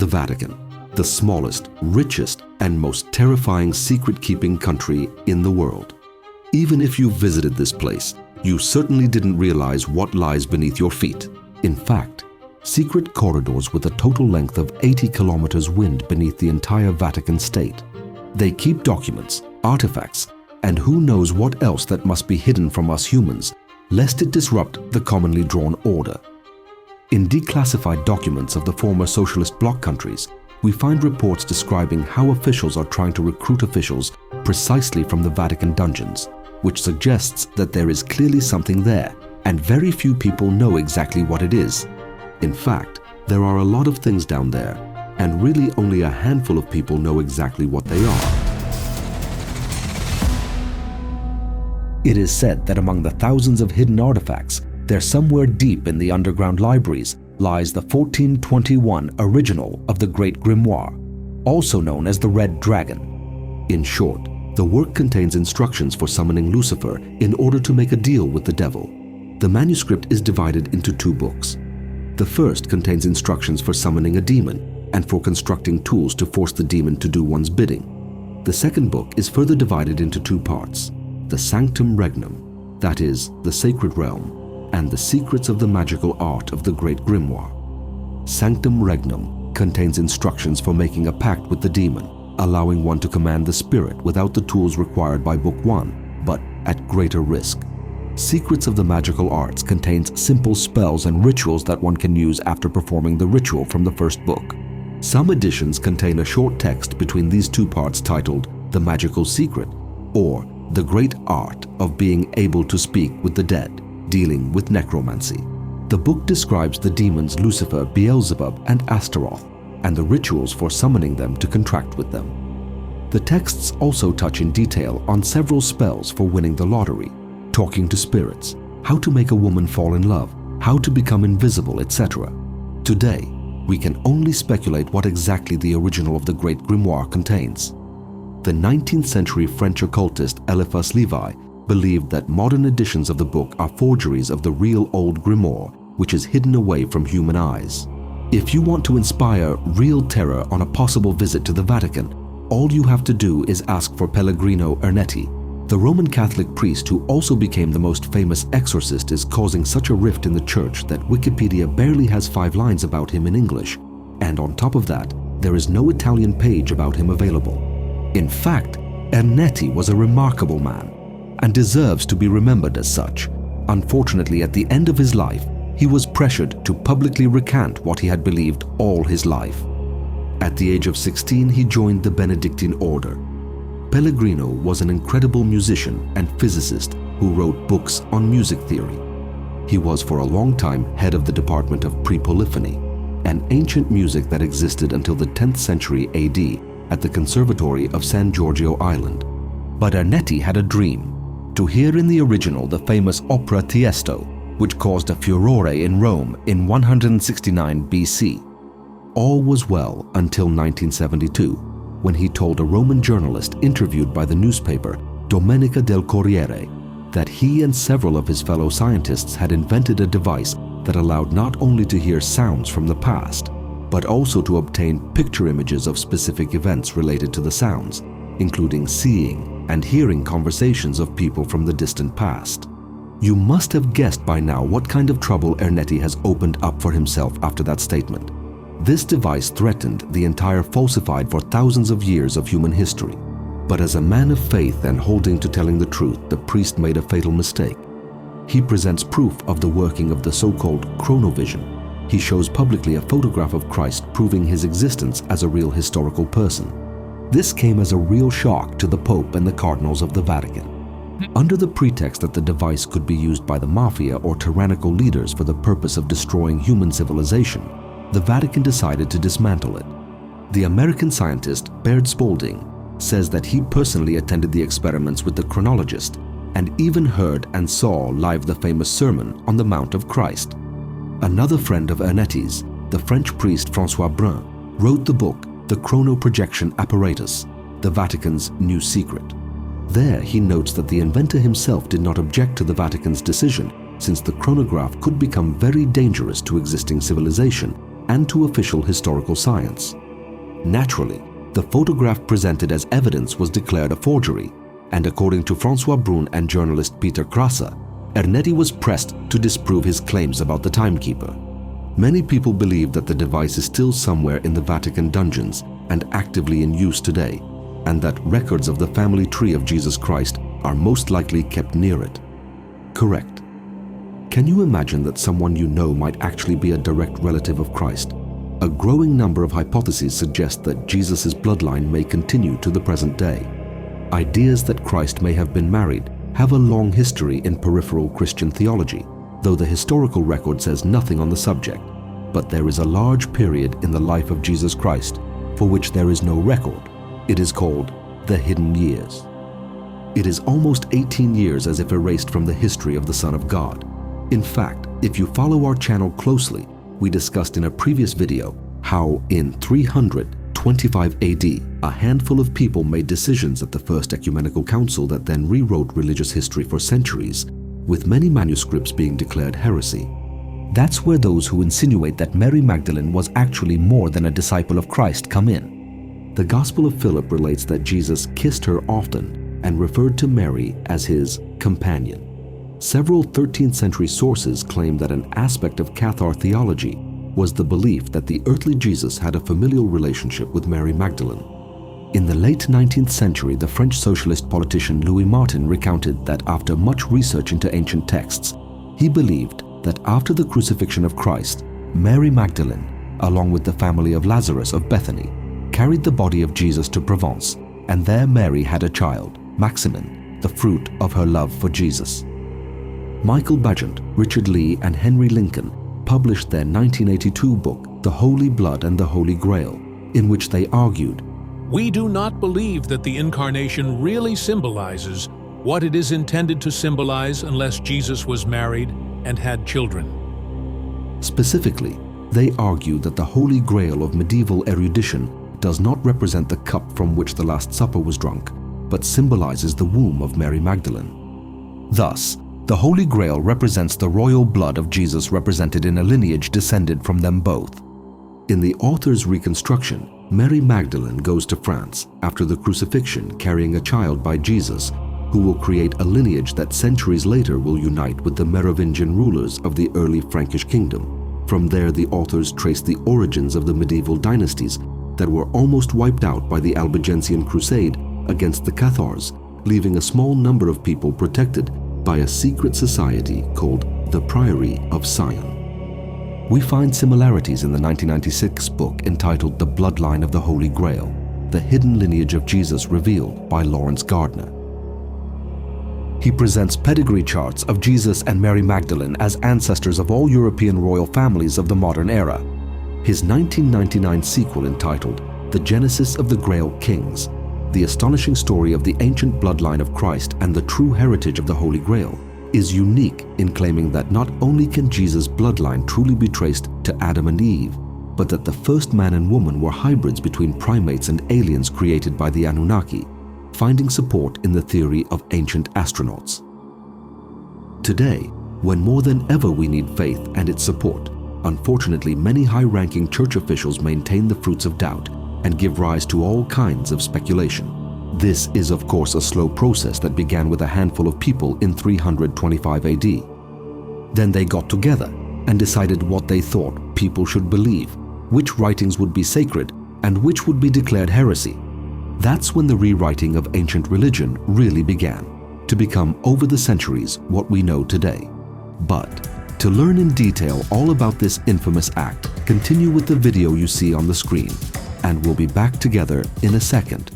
the Vatican, the smallest, richest, and most terrifying secret-keeping country in the world. Even if you visited this place, you certainly didn't realize what lies beneath your feet. In fact, secret corridors with a total length of 80 kilometers wind beneath the entire Vatican state. They keep documents, artifacts, and who knows what else that must be hidden from us humans, lest it disrupt the commonly drawn order. In declassified documents of the former socialist bloc countries, we find reports describing how officials are trying to recruit officials precisely from the Vatican dungeons, which suggests that there is clearly something there, and very few people know exactly what it is. In fact, there are a lot of things down there, and really only a handful of people know exactly what they are. It is said that among the thousands of hidden artifacts, there somewhere deep in the underground libraries lies the 1421 original of the Great Grimoire, also known as the Red Dragon. In short, the work contains instructions for summoning Lucifer in order to make a deal with the devil. The manuscript is divided into two books. The first contains instructions for summoning a demon and for constructing tools to force the demon to do one's bidding. The second book is further divided into two parts: the Sanctum Regnum, that is, the sacred realm, and the secrets of the magical art of the Great Grimoire. Sanctum Regnum contains instructions for making a pact with the demon, allowing one to command the spirit without the tools required by Book 1, but at greater risk. Secrets of the Magical Arts contains simple spells and rituals that one can use after performing the ritual from the first book. Some editions contain a short text between these two parts titled The Magical Secret, or The Great Art of Being Able to Speak with the Dead, dealing with necromancy. The book describes the demons Lucifer, Beelzebub, and Astaroth, and the rituals for summoning them to contract with them. The texts also touch in detail on several spells for winning the lottery, talking to spirits, how to make a woman fall in love, how to become invisible, etc. Today, we can only speculate what exactly the original of the Great Grimoire contains. The 19th century French occultist Eliphas Levi believed that modern editions of the book are forgeries of the real old grimoire, which is hidden away from human eyes. If you want to inspire real terror on a possible visit to the Vatican, all you have to do is ask for Pellegrino Ernetti. The Roman Catholic priest who also became the most famous exorcist is causing such a rift in the church that Wikipedia barely has 5 lines about him in English, and on top of that, there is no Italian page about him available. In fact, Ernetti was a remarkable man and deserves to be remembered as such. Unfortunately, at the end of his life, he was pressured to publicly recant what he had believed all his life. At the age of 16, he joined the Benedictine order. Pellegrino was an incredible musician and physicist who wrote books on music theory. He was for a long time head of the department of pre-polyphony, an ancient music that existed until the 10th century AD at the Conservatory of San Giorgio Island. But Ernetti had a dream: to hear in the original the famous opera Tiesto, which caused a furore in Rome in 169 BC. All was well until 1972, when he told a Roman journalist interviewed by the newspaper Domenica del Corriere that he and several of his fellow scientists had invented a device that allowed not only to hear sounds from the past, but also to obtain picture images of specific events related to the sounds, including seeing and hearing conversations of people from the distant past. You must have guessed by now what kind of trouble Ernetti has opened up for himself after that statement. This device threatened the entire falsified for thousands of years of human history. But as a man of faith and holding to telling the truth, the priest made a fatal mistake. He presents proof of the working of the so-called chronovision. He shows publicly a photograph of Christ proving his existence as a real historical person. This came as a real shock to the Pope and the cardinals of the Vatican. Under the pretext that the device could be used by the mafia or tyrannical leaders for the purpose of destroying human civilization, the Vatican decided to dismantle it. The American scientist Baird Spalding says that he personally attended the experiments with the chronologist and even heard and saw live the famous Sermon on the Mount of Christ. Another friend of Ernetti's, the French priest François Brun, wrote the book The Chronoprojection Apparatus, the Vatican's new secret. There he notes that the inventor himself did not object to the Vatican's decision, since the chronograph could become very dangerous to existing civilization and to official historical science. Naturally, the photograph presented as evidence was declared a forgery, and according to François Brun and journalist Peter Krasse, Ernetti was pressed to disprove his claims about the timekeeper. Many people believe that the device is still somewhere in the Vatican dungeons and actively in use today, and that records of the family tree of Jesus Christ are most likely kept near it. Correct. Can you imagine that someone you know might actually be a direct relative of Christ? A growing number of hypotheses suggest that Jesus' bloodline may continue to the present day. Ideas that Christ may have been married have a long history in peripheral Christian theology, though the historical record says nothing on the subject. But there is a large period in the life of Jesus Christ for which there is no record. It is called the hidden years. It is almost 18 years as if erased from the history of the Son of God. In fact, if you follow our channel closely, we discussed in a previous video how in 325 AD, a handful of people made decisions at the First Ecumenical Council that then rewrote religious history for centuries, with many manuscripts being declared heresy. That's where those who insinuate that Mary Magdalene was actually more than a disciple of Christ come in. The Gospel of Philip relates that Jesus kissed her often and referred to Mary as his companion. Several 13th century sources claim that an aspect of Cathar theology was the belief that the earthly Jesus had a familial relationship with Mary Magdalene. In the late 19th century, the French socialist politician Louis Martin recounted that after much research into ancient texts, he believed that after the crucifixion of Christ, Mary Magdalene, along with the family of Lazarus of Bethany, carried the body of Jesus to Provence, and there Mary had a child, Maximin, the fruit of her love for Jesus. Michael Bagent, Richard Lee, and Henry Lincoln published their 1982 book, The Holy Blood and the Holy Grail, in which they argued, "We do not believe that the Incarnation really symbolizes what it is intended to symbolize unless Jesus was married and had children." Specifically, they argue that the Holy Grail of medieval erudition does not represent the cup from which the Last Supper was drunk, but symbolizes the womb of Mary Magdalene. Thus, the Holy Grail represents the royal blood of Jesus represented in a lineage descended from them both. In the author's reconstruction, Mary Magdalene goes to France after the crucifixion carrying a child by Jesus, who will create a lineage that centuries later will unite with the Merovingian rulers of the early Frankish kingdom. From there, the authors trace the origins of the medieval dynasties that were almost wiped out by the Albigensian Crusade against the Cathars, leaving a small number of people protected by a secret society called the Priory of Sion. We find similarities in the 1996 book entitled The Bloodline of the Holy Grail, The Hidden Lineage of Jesus Revealed by Lawrence Gardner. He presents pedigree charts of Jesus and Mary Magdalene as ancestors of all European royal families of the modern era. His 1999 sequel entitled The Genesis of the Grail Kings, The Astonishing Story of the Ancient Bloodline of Christ and the True Heritage of the Holy Grail, is unique in claiming that not only can Jesus' bloodline truly be traced to Adam and Eve, but that the first man and woman were hybrids between primates and aliens created by the Anunnaki, finding support in the theory of ancient astronauts. Today, when more than ever we need faith and its support, unfortunately many high-ranking church officials maintain the fruits of doubt and give rise to all kinds of speculation. This is of course a slow process that began with a handful of people in 325 AD. Then they got together and decided what they thought people should believe, which writings would be sacred and which would be declared heresy. That's when the rewriting of ancient religion really began, to become over the centuries what we know today. But to learn in detail all about this infamous act, continue with the video you see on the screen, and we'll be back together in a second